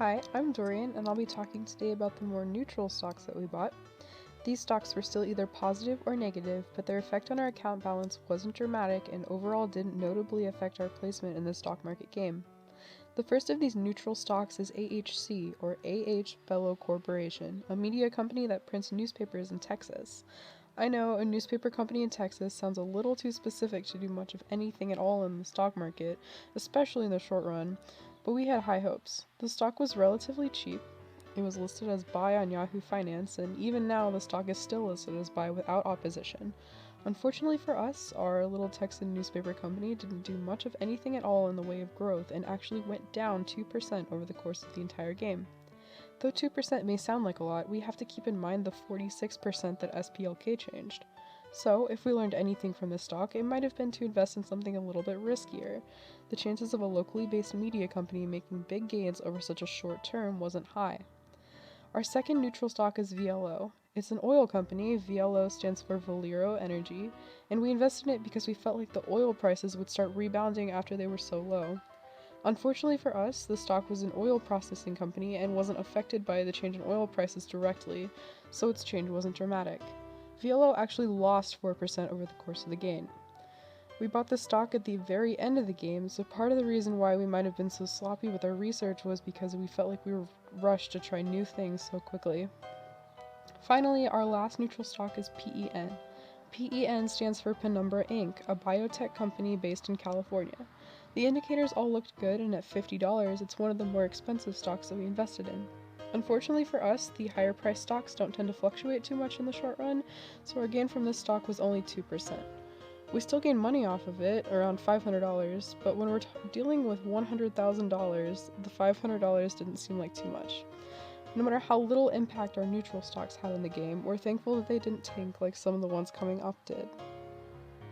Hi, I'm Dorian, and I'll be talking today about the more neutral stocks that we bought. These stocks were still either positive or negative, but their effect on our account balance wasn't dramatic and overall didn't notably affect our placement in the stock market game. The first of these neutral stocks is AHC, or AH Bello Corporation, a media company that prints newspapers in Texas. I know a newspaper company in Texas sounds a little too specific to do much of anything at all in the stock market, especially in the short run, but we had high hopes. The stock was relatively cheap. It was listed as buy on Yahoo Finance, and even now the stock is still listed as buy without opposition. Unfortunately for us, our little Texan newspaper company didn't do much of anything at all in the way of growth and actually went down 2% over the course of the entire game. Though 2% may sound like a lot, we have to keep in mind the 46% that SPLK changed. So, if we learned anything from this stock, it might have been to invest in something a little bit riskier. The chances of a locally based media company making big gains over such a short term wasn't high. Our second neutral stock is VLO. It's an oil company, VLO stands for Valero Energy, and we invested in it because we felt like the oil prices would start rebounding after they were so low. Unfortunately for us, the stock was an oil processing company and wasn't affected by the change in oil prices directly, so its change wasn't dramatic. VLO actually lost 4% over the course of the game. We bought the stock at the very end of the game, so part of the reason why we might have been so sloppy with our research was because we felt like we were rushed to try new things so quickly. Finally, our last neutral stock is PEN. PEN stands for Penumbra Inc., a biotech company based in California. The indicators all looked good, and at $50, it's one of the more expensive stocks that we invested in. Unfortunately for us, the higher priced stocks don't tend to fluctuate too much in the short run, so our gain from this stock was only 2%. We still gained money off of it, around $500, but when we're dealing with $100,000, the $500 didn't seem like too much. No matter how little impact our neutral stocks had in the game, we're thankful that they didn't tank like some of the ones coming up did.